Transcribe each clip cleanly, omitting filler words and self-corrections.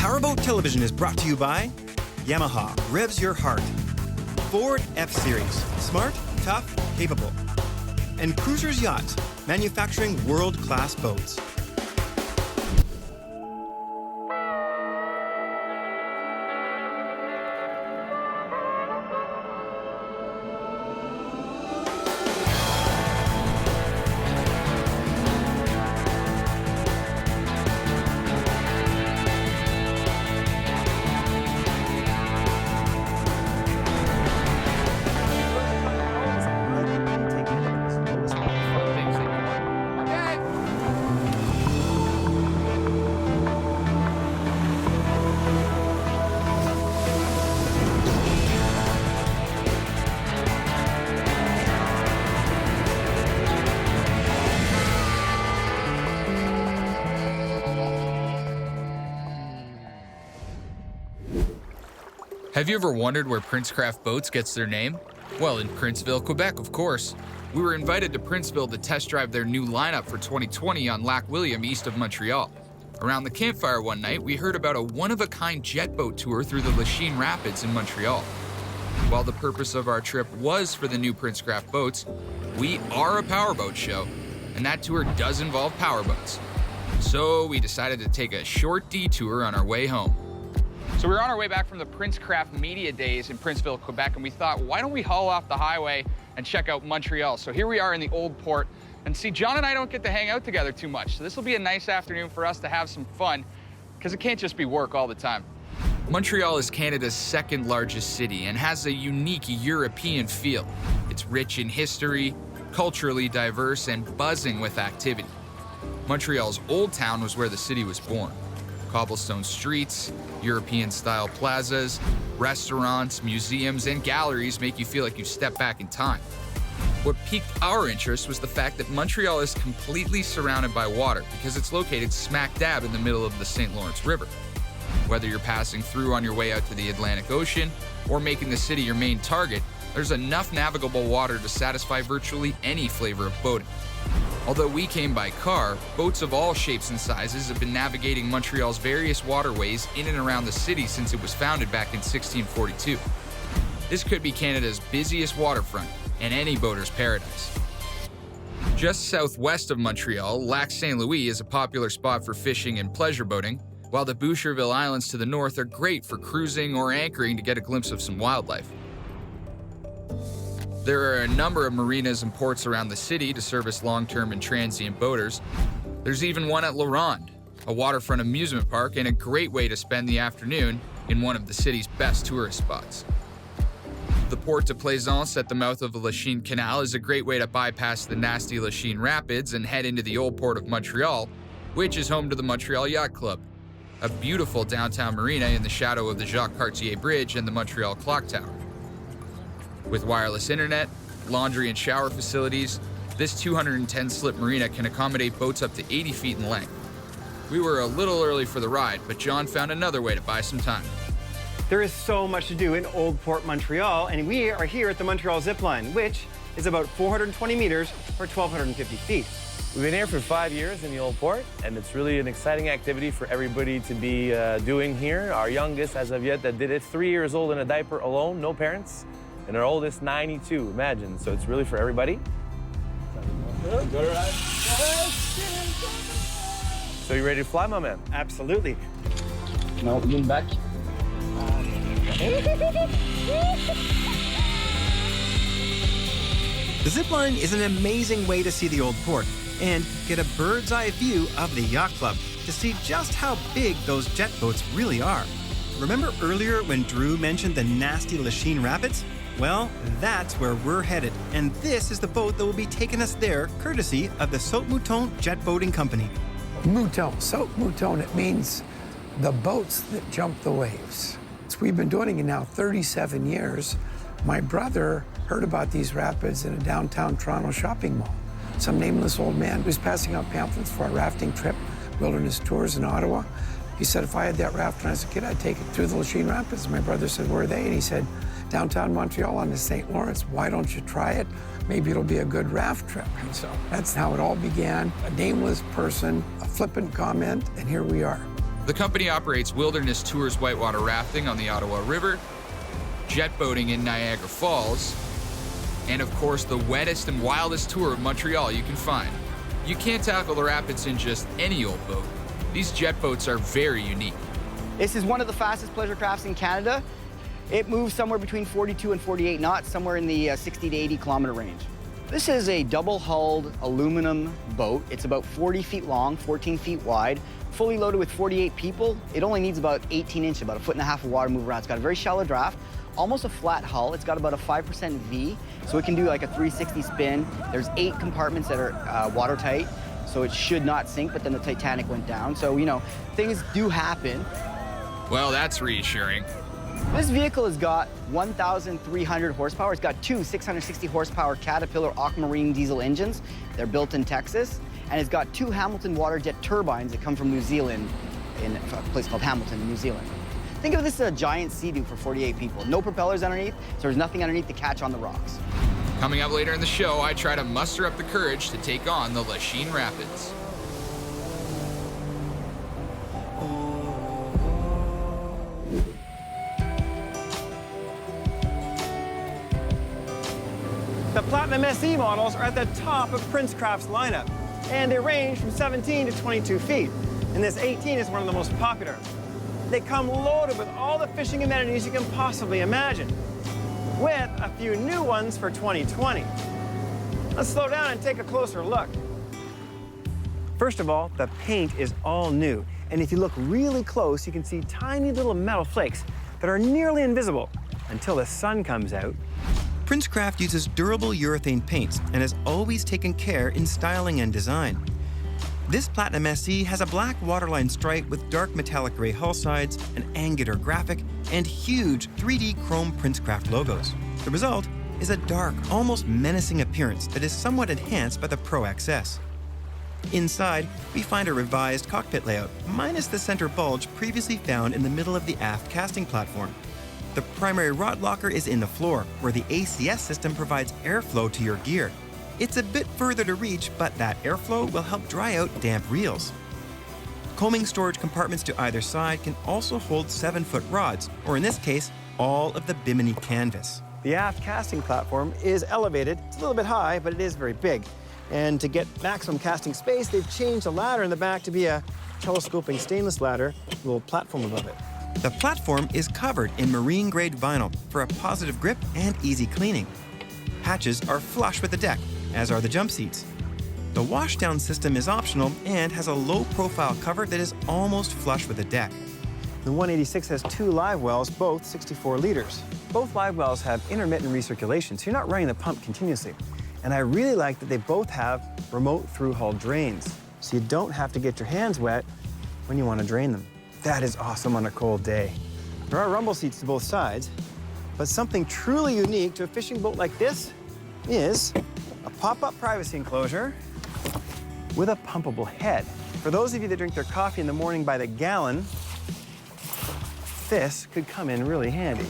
PowerBoat Television is brought to you by Yamaha, revs your heart. Ford F-Series, smart, tough, capable. And Cruisers Yachts, manufacturing world-class boats. Have you ever wondered where Princecraft Boats gets their name? Well, in Princeville, Quebec, of course. We were invited to Princeville to test drive their new lineup for 2020 on Lac William, east of Montreal. Around the campfire one night, we heard about a one-of-a-kind jet boat tour through the Lachine Rapids in Montreal. While the purpose of our trip was for the new Princecraft boats, we are a powerboat show, and that tour does involve powerboats. So we decided to take a short detour on our way home. So we were on our way back from the Princecraft Media Days in Princeville, Quebec, and we thought, why don't we haul off the highway and check out Montreal? So here we are in the old port, and see, John and I don't get to hang out together too much, so this will be a nice afternoon for us to have some fun, because it can't just be work all the time. Montreal is Canada's second largest city and has a unique European feel. It's rich in history, culturally diverse, and buzzing with activity. Montreal's Old Town was where the city was born. Cobblestone streets, European-style plazas, restaurants, museums, and galleries make you feel like you step back in time. What piqued our interest was the fact that Montreal is completely surrounded by water because it's located smack dab in the middle of the St. Lawrence River. Whether you're passing through on your way out to the Atlantic Ocean or making the city your main target, there's enough navigable water to satisfy virtually any flavor of boating. Although we came by car, boats of all shapes and sizes have been navigating Montreal's various waterways in and around the city since it was founded back in 1642. This could be Canada's busiest waterfront and any boater's paradise. Just southwest of Montreal, Lac St. Louis is a popular spot for fishing and pleasure boating, while the Boucherville Islands to the north are great for cruising or anchoring to get a glimpse of some wildlife. There are a number of marinas and ports around the city to service long-term and transient boaters. There's even one at La Ronde, a waterfront amusement park and a great way to spend the afternoon in one of the city's best tourist spots. The Port de Plaisance at the mouth of the Lachine Canal is a great way to bypass the nasty Lachine Rapids and head into the old port of Montreal, which is home to the Montreal Yacht Club, a beautiful downtown marina in the shadow of the Jacques Cartier Bridge and the Montreal Clock Tower. With wireless internet, laundry and shower facilities, this 210-slip marina can accommodate boats up to 80 feet in length. We were a little early for the ride, but John found another way to buy some time. There is so much to do in Old Port Montreal, and we are here at the Montreal Zipline, which is about 420 meters or 1,250 feet. We've been here for 5 years in the Old Port, and it's really an exciting activity for everybody to be doing here. Our youngest, as of yet, that did it, 3 years old in a diaper alone, no parents. And our oldest, 92, imagine. So it's really for everybody. So you ready to fly, my man? Absolutely. Now lean back. The zipline is an amazing way to see the Old Port and get a bird's eye view of the yacht club to see just how big those jet boats really are. Remember earlier when Drew mentioned the nasty Lachine Rapids? Well, that's where we're headed, and this is the boat that will be taking us there, courtesy of the Saut Mouton Jet Boating Company. Mouton, Saut Mouton, it means the boats that jump the waves. We've been doing it now 37 years. My brother heard about these rapids in a downtown Toronto shopping mall. Some nameless old man was passing out pamphlets for a rafting trip, wilderness tours in Ottawa. He said if I had that raft when I was a kid, I'd take it through the Lachine Rapids. My brother said, where are they? And he said, downtown Montreal on the St. Lawrence. Why don't you try it? Maybe it'll be a good raft trip. And so that's how it all began. A nameless person, a flippant comment, and here we are. The company operates wilderness tours whitewater rafting on the Ottawa River, jet boating in Niagara Falls, and of course the wettest and wildest tour of Montreal you can find. You can't tackle the rapids in just any old boat. These jet boats are very unique. This is one of the fastest pleasure crafts in Canada. It moves somewhere between 42 and 48 knots, somewhere in the 60 to 80 kilometer range. This is a double-hulled aluminum boat. It's about 40 feet long, 14 feet wide, fully loaded with 48 people. It only needs about 18 inches, about 1.5 foot of water to move around. It's got a very shallow draft, almost a flat hull. It's got about a 5% V, so it can do like a 360 spin. There's 8 compartments that are watertight, so it should not sink, but then the Titanic went down. So, you know, things do happen. Well, that's reassuring. This vehicle has got 1,300 horsepower. It's got 2 660 horsepower Caterpillar Aquamarine diesel engines. They're built in Texas. And it's got 2 Hamilton water jet turbines that come from New Zealand, in a place called Hamilton in New Zealand. Think of this as a giant sea-doo for 48 people. No propellers underneath, so there's nothing underneath to catch on the rocks. Coming up later in the show, I try to muster up the courage to take on the Lachine Rapids. The Platinum SE models are at the top of Princecraft's lineup, and they range from 17 to 22 feet, and this 18 is one of the most popular. They come loaded with all the fishing amenities you can possibly imagine, with a few new ones for 2020. Let's slow down and take a closer look. First of all, the paint is all new, and if you look really close, you can see tiny little metal flakes that are nearly invisible until the sun comes out. Princecraft uses durable urethane paints and has always taken care in styling and design. This Platinum SE has a black waterline stripe with dark metallic gray hull sides, an angular graphic, and huge 3D chrome Princecraft logos. The result is a dark, almost menacing appearance that is somewhat enhanced by the Pro XS. Inside, we find a revised cockpit layout, minus the center bulge previously found in the middle of the aft casting platform. The primary rod locker is in the floor, where the ACS system provides airflow to your gear. It's a bit further to reach, but that airflow will help dry out damp reels. Coaming storage compartments to either side can also hold 7-foot rods, or in this case, all of the Bimini canvas. The aft casting platform is elevated. It's a little bit high, but it is very big. And to get maximum casting space, they've changed the ladder in the back to be a telescoping stainless ladder with a little platform above it. The platform is covered in marine-grade vinyl for a positive grip and easy cleaning. Hatches are flush with the deck, as are the jump seats. The washdown system is optional and has a low-profile cover that is almost flush with the deck. The 186 has 2 live wells, both 64 liters. Both live wells have intermittent recirculation, so you're not running the pump continuously. And I really like that they both have remote through-hull drains, so you don't have to get your hands wet when you want to drain them. That is awesome on a cold day. There are rumble seats to both sides, but something truly unique to a fishing boat like this is a pop-up privacy enclosure with a pumpable head. For those of you that drink their coffee in the morning by the gallon, this could come in really handy.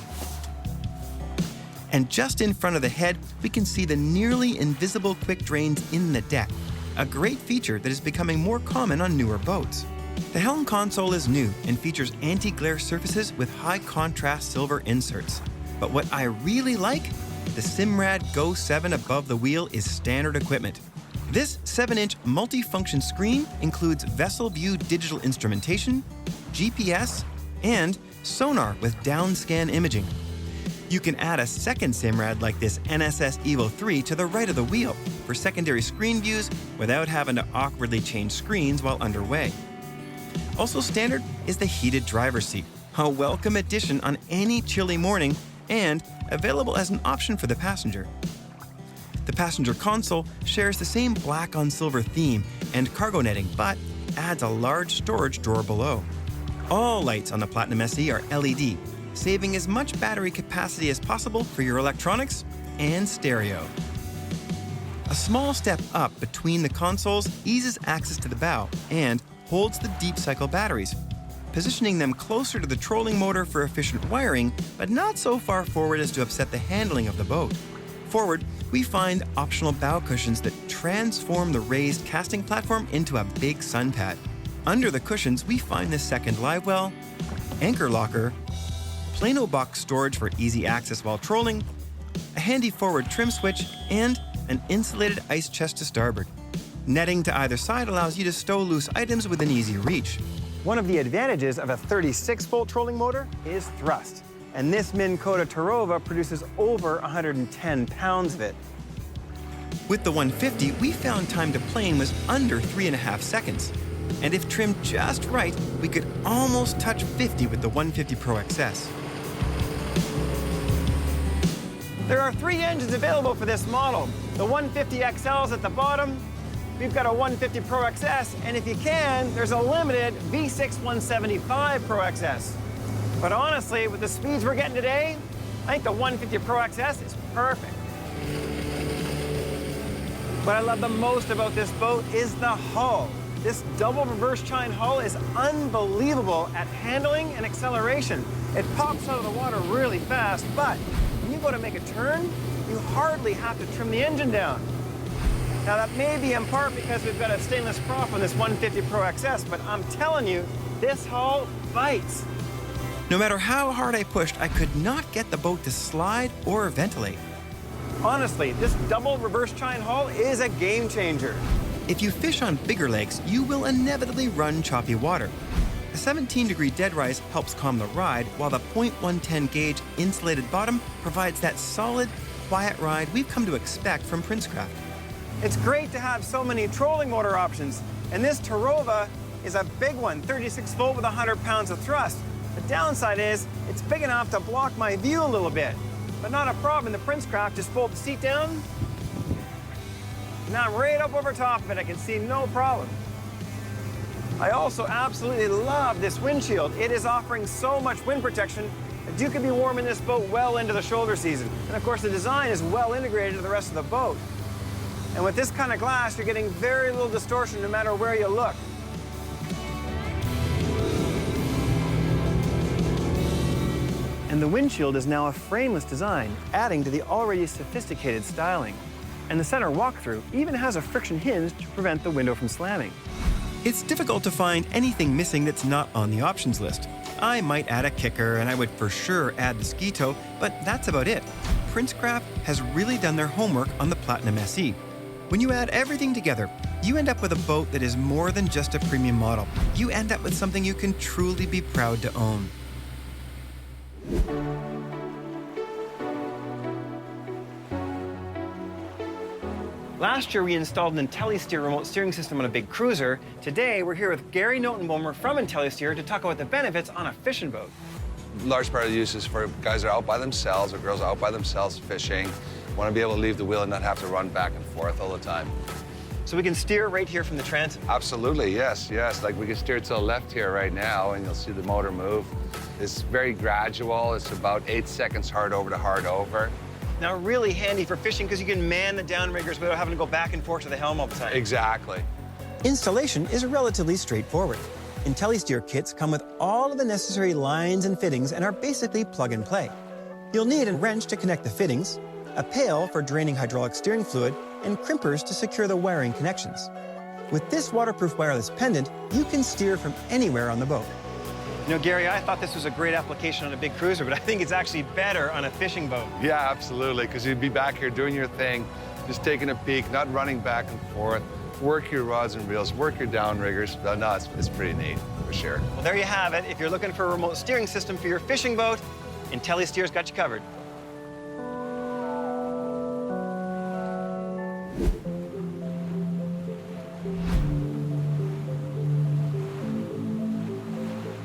And just in front of the head, we can see the nearly invisible quick drains in the deck, a great feature that is becoming more common on newer boats. The helm console is new and features anti-glare surfaces with high-contrast silver inserts. But what I really like, the Simrad Go 7 above the wheel is standard equipment. This 7-inch multi-function screen includes vessel view digital instrumentation, GPS, and sonar with downscan imaging. You can add a second Simrad like this NSS Evo 3 to the right of the wheel for secondary screen views without having to awkwardly change screens while underway. Also standard is the heated driver's seat, a welcome addition on any chilly morning and available as an option for the passenger. The passenger console shares the same black on silver theme and cargo netting, but adds a large storage drawer below. All lights on the Platinum SE are LED, saving as much battery capacity as possible for your electronics and stereo. A small step up between the consoles eases access to the bow and holds the deep cycle batteries, positioning them closer to the trolling motor for efficient wiring, but not so far forward as to upset the handling of the boat. Forward, we find optional bow cushions that transform the raised casting platform into a big sun pad. Under the cushions, we find the second live well, anchor locker, Plano box storage for easy access while trolling, a handy forward trim switch, and an insulated ice chest to starboard. Netting to either side allows you to stow loose items within easy reach. One of the advantages of a 36-volt trolling motor is thrust, and this Minn Kota Tarova produces over 110 pounds of it. With the 150, we found time to plane was under 3.5 seconds. And if trimmed just right, we could almost touch 50 with the 150 Pro XS. There are 3 engines available for this model. The 150 XL is at the bottom. We've got a 150 Pro XS, and if you can, there's a limited V6 175 Pro XS. But honestly, with the speeds we're getting today, I think the 150 Pro XS is perfect. What I love the most about this boat is the hull. This double reverse chine hull is unbelievable at handling and acceleration. It pops out of the water really fast, but when you go to make a turn, you hardly have to trim the engine down. Now that may be in part because we've got a stainless prop on this 150 Pro XS, but I'm telling you, this hull bites. No matter how hard I pushed, I could not get the boat to slide or ventilate. Honestly, this double reverse chine hull is a game changer. If you fish on bigger lakes, you will inevitably run choppy water. A 17-degree dead rise helps calm the ride, while the .110 gauge insulated bottom provides that solid, quiet ride we've come to expect from Princecraft. It's great to have so many trolling motor options, and this Tarova is a big one, 36 volt with 100 pounds of thrust. The downside is it's big enough to block my view a little bit, but not a problem. The Princecraft just fold the seat down. Now I'm right up over top of it. I can see no problem. I also absolutely love this windshield. It is offering so much wind protection that you could be warm in this boat well into the shoulder season. And of course, the design is well integrated to the rest of the boat. And with this kind of glass, you're getting very little distortion no matter where you look. And the windshield is now a frameless design, adding to the already sophisticated styling. And the center walkthrough even has a friction hinge to prevent the window from slamming. It's difficult to find anything missing that's not on the options list. I might add a kicker, and I would for sure add the ski tow, but that's about it. Princecraft has really done their homework on the Platinum SE. When you add everything together, you end up with a boat that is more than just a premium model. You end up with something you can truly be proud to own. Last year, we installed an IntelliSteer remote steering system on a big cruiser. Today, we're here with Gary Notenbomer from IntelliSteer to talk about the benefits on a fishing boat. Large part of the use is for guys that are out by themselves or girls out by themselves fishing, want to be able to leave the wheel and not have to run back and forth all the time. So we can steer right here from the transom? Absolutely, yes, yes. Like we can steer to the left here right now, and you'll see the motor move. It's very gradual. It's about 8 seconds hard over to hard over. Now, really handy for fishing because you can man the downriggers without having to go back and forth to the helm all the time. Exactly. Installation is relatively straightforward. IntelliSteer kits come with all of the necessary lines and fittings and are basically plug and play. You'll need a wrench to connect the fittings, a pail for draining hydraulic steering fluid, and crimpers to secure the wiring connections. With this waterproof wireless pendant, you can steer from anywhere on the boat. You know, Gary, I thought this was a great application on a big cruiser, but I think it's actually better on a fishing boat. Yeah, absolutely, because you'd be back here doing your thing, just taking a peek, not running back and forth. Work your rods and reels, work your downriggers. No, it's pretty neat, for sure. Well, there you have it. If you're looking for a remote steering system for your fishing boat, IntelliSteer's got you covered.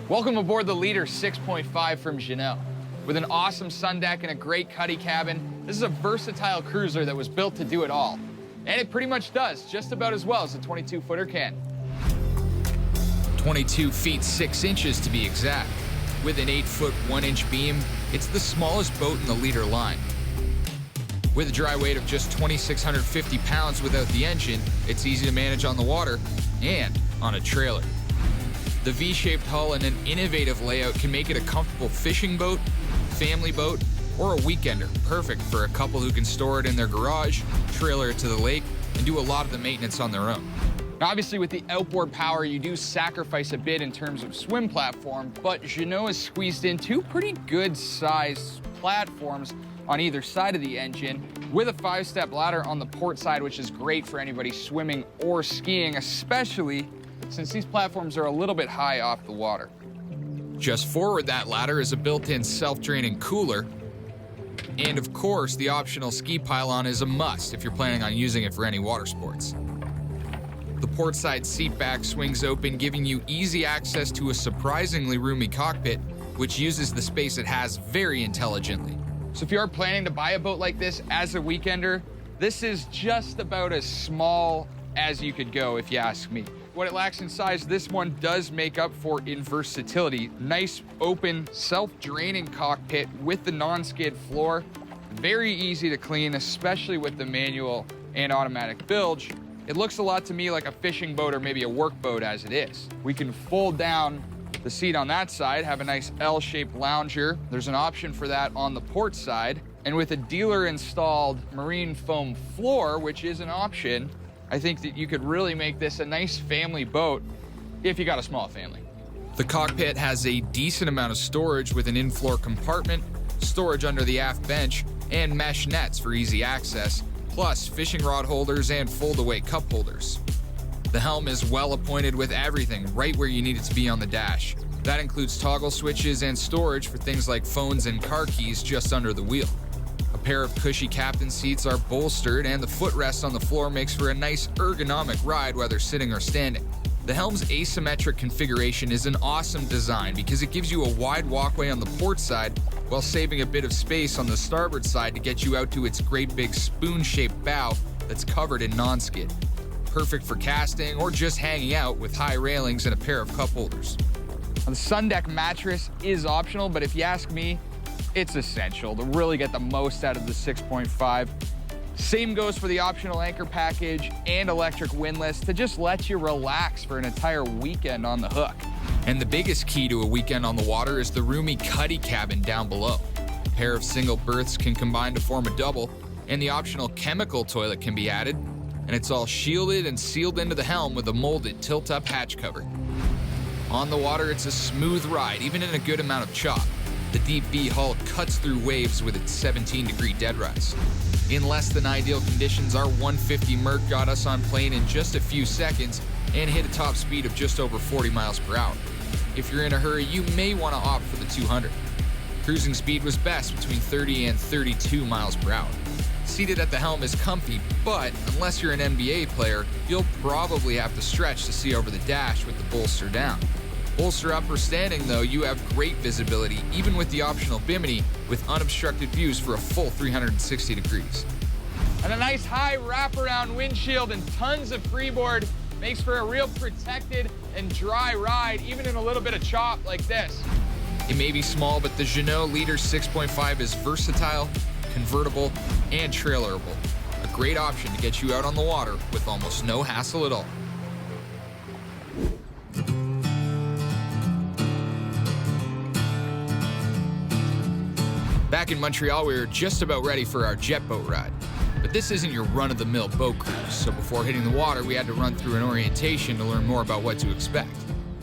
Welcome aboard the Leader 6.5 from Jeanneau. With an awesome sun deck and a great cuddy cabin, this is a versatile cruiser that was built to do it all. And it pretty much does, just about as well as a 22-footer can. 22 feet 6 inches to be exact. With an 8-foot 1-inch beam, it's the smallest boat in the Leader line. With a dry weight of just 2,650 pounds without the engine, it's easy to manage on the water and on a trailer. The V-shaped hull and an innovative layout can make it a comfortable fishing boat, family boat, or a weekender, perfect for a couple who can store it in their garage, trailer it to the lake, and do a lot of the maintenance on their own. Now, obviously, with the outboard power, you do sacrifice a bit in terms of swim platform, but Jeanneau has squeezed in two pretty good-sized platforms on either side of the engine with a 5-step ladder on the port side, which is great for anybody swimming or skiing, especially since these platforms are a little bit high off the water. Just forward that ladder is a built-in self-draining cooler. And of course, the optional ski pylon is a must if you're planning on using it for any water sports. The port side seat back swings open, giving you easy access to a surprisingly roomy cockpit, which uses the space it has very intelligently. So if you are planning to buy a boat like this as a weekender, this is just about as small as you could go, if you ask me. What it lacks in size, this one does make up for in versatility. Nice, open, self-draining cockpit with the non-skid floor. Very easy to clean, especially with the manual and automatic bilge. It looks a lot to me like a fishing boat or maybe a work boat as it is. We can fold down the seat on that side, have a nice L-shaped lounger. There's an option for that on the port side. And with a dealer-installed marine foam floor, which is an option, I think that you could really make this a nice family boat if you got a small family. The cockpit has a decent amount of storage with an in-floor compartment, storage under the aft bench, and mesh nets for easy access, plus fishing rod holders and fold-away cup holders. The helm is well appointed with everything right where you need it to be on the dash. That includes toggle switches and storage for things like phones and car keys just under the wheel. A pair of cushy captain seats are bolstered, and the footrest on the floor makes for a nice ergonomic ride whether sitting or standing. The helm's asymmetric configuration is an awesome design because it gives you a wide walkway on the port side while saving a bit of space on the starboard side to get you out to its great big spoon-shaped bow that's covered in non-skid. Perfect for casting or just hanging out with high railings and a pair of cup holders. The sun deck mattress is optional, but if you ask me, it's essential to really get the most out of the 6.5. Same goes for the optional anchor package and electric windlass to just let you relax for an entire weekend on the hook. And the biggest key to a weekend on the water is the roomy cuddy cabin down below. A pair of single berths can combine to form a double, and the optional chemical toilet can be added, and it's all shielded and sealed into the helm with a molded tilt-up hatch cover. On the water, it's a smooth ride, even in a good amount of chop. The deep V hull cuts through waves with its 17-degree dead rise. In less than ideal conditions, our 150 Merc got us on plane in just a few seconds and hit a top speed of just over 40 miles per hour. If you're in a hurry, you may want to opt for the 200. Cruising speed was best between 30 and 32 miles per hour. Seated at the helm is comfy, but unless you're an NBA player, you'll probably have to stretch to see over the dash with the bolster down. Bolster up or standing, though, you have great visibility, even with the optional bimini, with unobstructed views for a full 360 degrees. And a nice high wraparound windshield and tons of freeboard makes for a real protected and dry ride, even in a little bit of chop like this. It may be small, but the Jeanneau Leader 6.5 is versatile, convertible, and trailerable. A great option to get you out on the water with almost no hassle at all. Back in Montreal, we were just about ready for our jet boat ride. But this isn't your run-of-the-mill boat cruise, so before hitting the water, we had to run through an orientation to learn more about what to expect.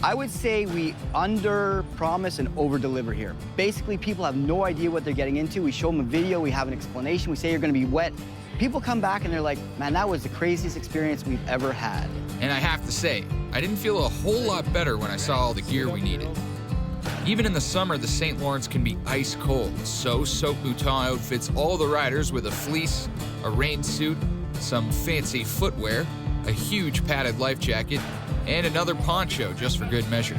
I would say we under-promise and over-deliver here. Basically, people have no idea what they're getting into. We show them a video, we have an explanation, we say you're gonna be wet. People come back and they're like, man, that was the craziest experience we've ever had. And I have to say, I didn't feel a whole lot better when I saw all the gear we needed. Even in the summer, the St. Lawrence can be ice cold, so Soak Mouton outfits all the riders with a fleece, a rain suit, some fancy footwear, a huge padded life jacket, and another poncho just for good measure.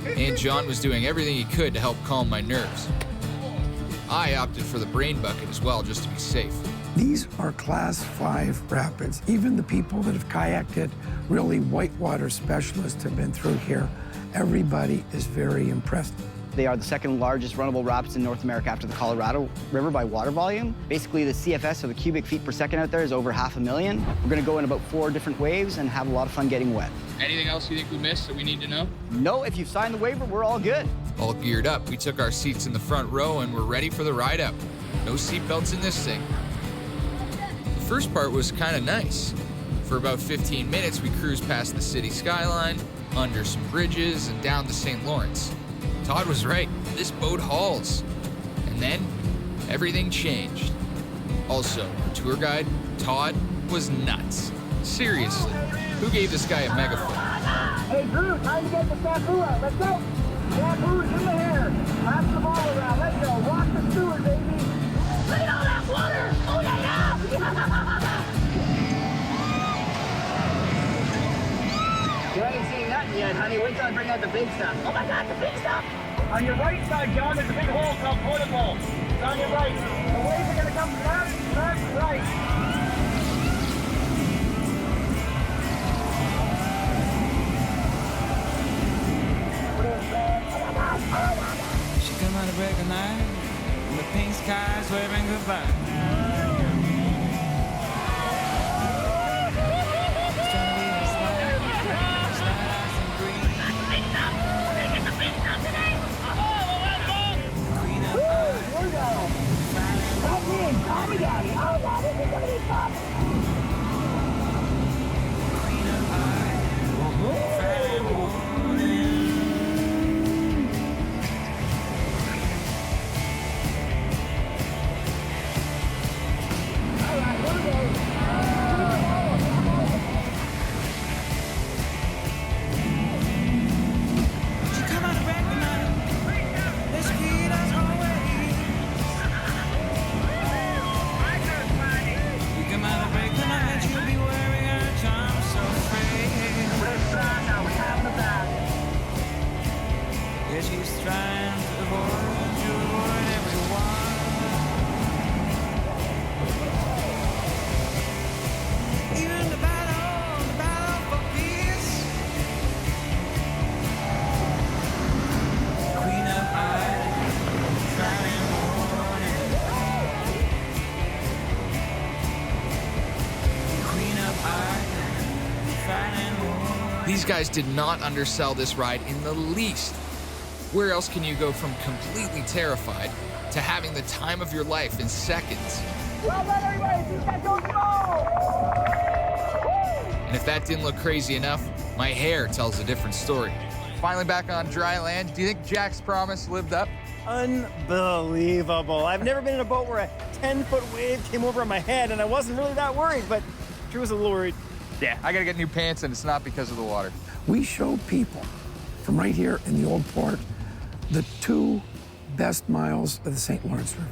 And John was doing everything he could to help calm my nerves. I opted for the brain bucket as well, just to be safe. These are Class 5 rapids. Even the people that have kayaked it, really whitewater specialists, have been through here. Everybody is very impressed. They are the second largest runnable rapids in North America after the Colorado River by water volume. Basically, the CFS, or the cubic feet per second out there, is over 500,000. We're gonna go in about 4 different waves and have a lot of fun getting wet. Anything else you think we missed that we need to know? No, if you've signed the waiver, we're all good. All geared up, we took our seats in the front row and we're ready for the ride out. No seatbelts in this thing. The first part was kind of nice. For about 15 minutes, we cruised past the city skyline, under some bridges, and down to St. Lawrence. Todd was right, this boat hauls. And then, everything changed. Also, our tour guide, Todd, was nuts. Seriously, who gave this guy a megaphone? Hey, Drew, time to get the shampoo out. Let's go. Shampoo's in the hair. Pass the ball around. Let's go. Walk the sewer, baby. Look at all that water. Oh, yeah. You ain't seen nothing yet, honey. Wait till I bring out the big stuff. Oh, my God, the big stuff. On your right side, John, there's a big hole called toilet bowl. It's on your right. The waves are going to come left, right. She come out of break of night, and the pink skies waving goodbye. It's trying to be a slide ice and green. Queen of Call me Daddy. Oh, Daddy, this is going to be fun. Queen of Friday morning. She's trying to avoid everyone. Even the battle for peace. Queen of Friday morning. Queen of Friday morning. These guys did not undersell this ride in the least. Where else can you go from completely terrified to having the time of your life in seconds? Well done, everybody. You guys don't go. And if that didn't look crazy enough, my hair tells a different story. Finally back on dry land. Do you think Jack's promise lived up? Unbelievable. I've never been in a boat where a 10-foot wave came over on my head, and I wasn't really that worried, but Drew was a little worried. Yeah, I gotta get new pants, and it's not because of the water. We show people from right here in the Old Port the 2 best miles of the St. Lawrence River.